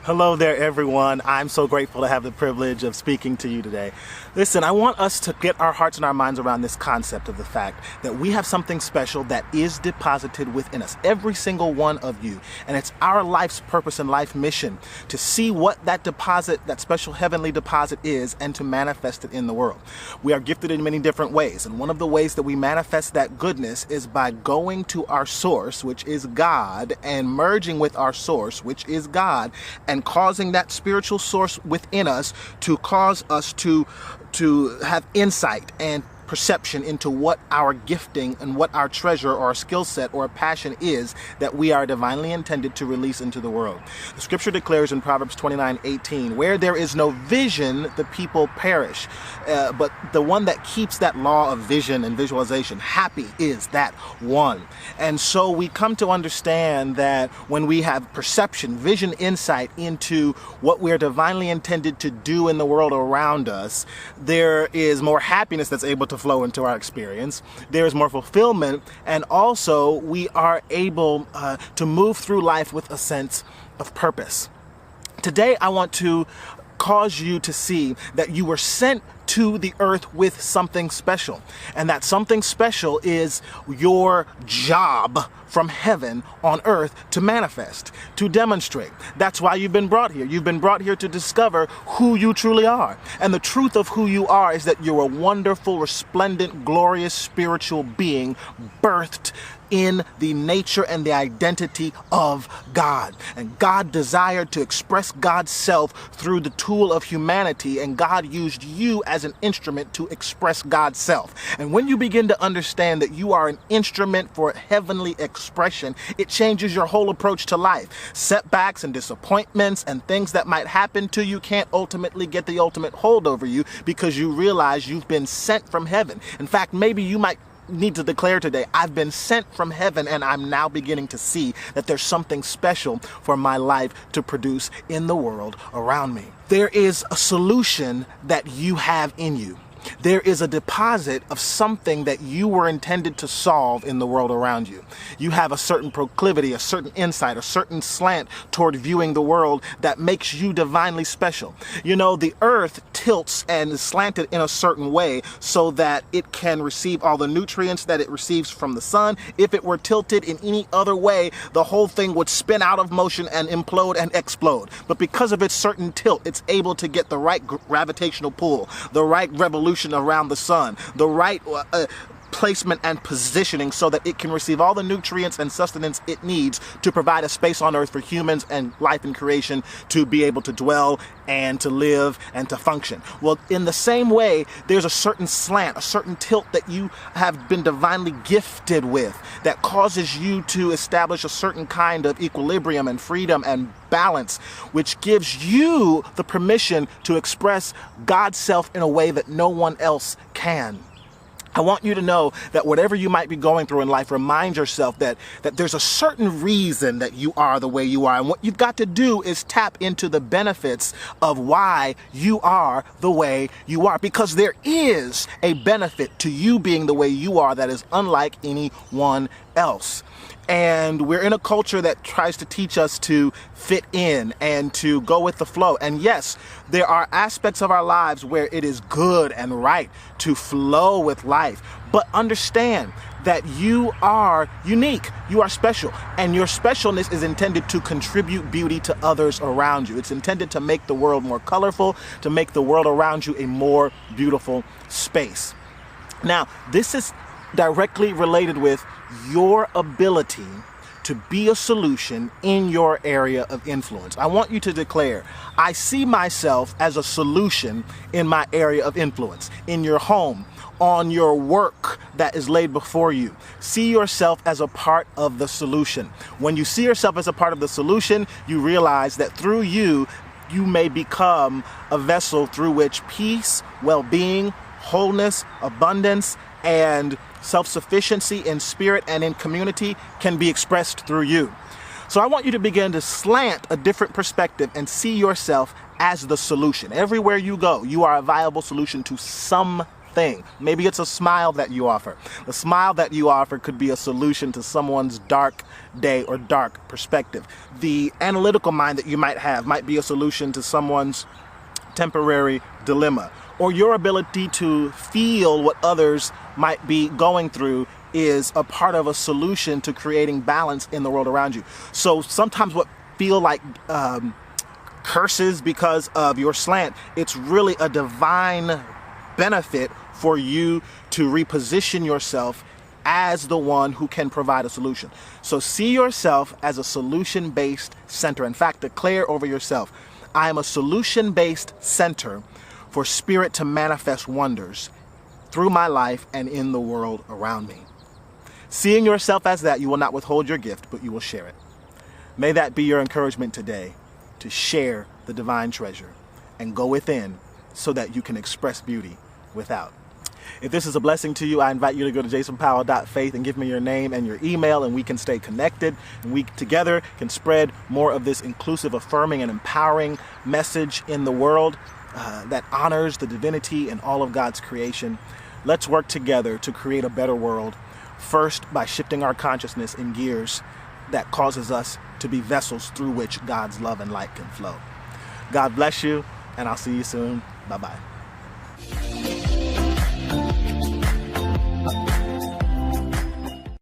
Hello there, everyone. I'm so grateful to have the privilege of speaking to you today. Listen, I want us to get our hearts and our minds around this concept of the fact that we have something special that is deposited within us, every single one of you. And it's our life's purpose and life mission to see what that deposit, that special heavenly deposit is, and to manifest it in the world. We are gifted in many different ways. And one of the ways that we manifest that goodness is by going to our source, which is God, and merging with our source, which is God, and causing that spiritual source within us to cause us to have insight and perception into what our gifting and what our treasure or our skill set or passion is that we are divinely intended to release into the world. The scripture declares in Proverbs 29:18, where there is no vision, the people perish. But the one that keeps that law of vision and visualization, happy is that one. And so we come to understand that when we have perception, vision, insight into what we're divinely intended to do in the world around us, there is more happiness that's able to flow into our experience. There is more fulfillment, and also we are able to move through life with a sense of purpose. Today, I want to cause you to see that you were sent to the earth with something special, and that something special is your job from heaven on earth to manifest, to demonstrate. That's why you've been brought here. You've been brought here to discover who you truly are. And the truth of who you are is that you're a wonderful, resplendent, glorious spiritual being birthed in the nature and the identity of God. And God desired to express God's self through the tool of humanity, and God used you as an instrument to express God's self. And when you begin to understand that you are an instrument for heavenly expression, it changes your whole approach to life. Setbacks and disappointments and things that might happen to you can't ultimately get the ultimate hold over you, because you realize you've been sent from heaven. In fact, maybe you might need to declare today, I've been sent from heaven, and I'm now beginning to see that there's something special for my life to produce in the world around me. There is a solution that you have in you. There is a deposit of something that you were intended to solve in the world around you. You have a certain proclivity, a certain insight, a certain slant toward viewing the world that makes you divinely special. You know, the earth tilts and is slanted in a certain way so that it can receive all the nutrients that it receives from the sun. If it were tilted in any other way, the whole thing would spin out of motion and implode and explode. But because of its certain tilt, it's able to get the right gravitational pull, the right revolution around the sun, the right placement and positioning so that it can receive all the nutrients and sustenance it needs to provide a space on earth for humans and life and creation to be able to dwell and to live and to function. Well, in the same way, there's a certain slant, a certain tilt that you have been divinely gifted with that causes you to establish a certain kind of equilibrium and freedom and balance, which gives you the permission to express God's self in a way that no one else can. I want you to know that whatever you might be going through in life, remind yourself that there's a certain reason that you are the way you are. And what you've got to do is tap into the benefits of why you are the way you are. Because there is a benefit to you being the way you are that is unlike anyone else. And we're in a culture that tries to teach us to fit in and to go with the flow. And yes, there are aspects of our lives where it is good and right to flow with life. But understand that you are unique, you are special, and your specialness is intended to contribute beauty to others around you. It's intended to make the world more colorful, to make the world around you a more beautiful space. Now, this is directly related with your ability to be a solution in your area of influence. I want you to declare, I see myself as a solution in my area of influence, in your home, on your work that is laid before you. See yourself as a part of the solution. When you see yourself as a part of the solution, you realize that through you, you may become a vessel through which peace, well-being, wholeness, abundance, and self-sufficiency in spirit and in community can be expressed through you. So I want you to begin to slant a different perspective and see yourself as the solution. Everywhere you go, you are a viable solution to something. thing. Maybe it's a smile that you offer. The smile that you offer could be a solution to someone's dark day or dark perspective. The analytical mind that you might have might be a solution to someone's temporary dilemma. Or your ability to feel what others might be going through is a part of a solution to creating balance in the world around you. So sometimes what feel like curses because of your slant, it's really a divine benefit for you to reposition yourself as the one who can provide a solution. So see yourself as a solution-based center. In fact, declare over yourself, I am a solution-based center for spirit to manifest wonders through my life and in the world around me. Seeing yourself as that, you will not withhold your gift, but you will share it. May that be your encouragement today, to share the divine treasure and go within so that you can express beauty without. If this is a blessing to you, I invite you to go to jasonpowell.faith and give me your name and your email, and we can stay connected, and we together can spread more of this inclusive, affirming, and empowering message in the world that honors the divinity and all of God's creation. Let's work together to create a better world, first by shifting our consciousness in gears that causes us to be vessels through which God's love and light can flow. God bless you, and I'll see you soon. Bye-bye.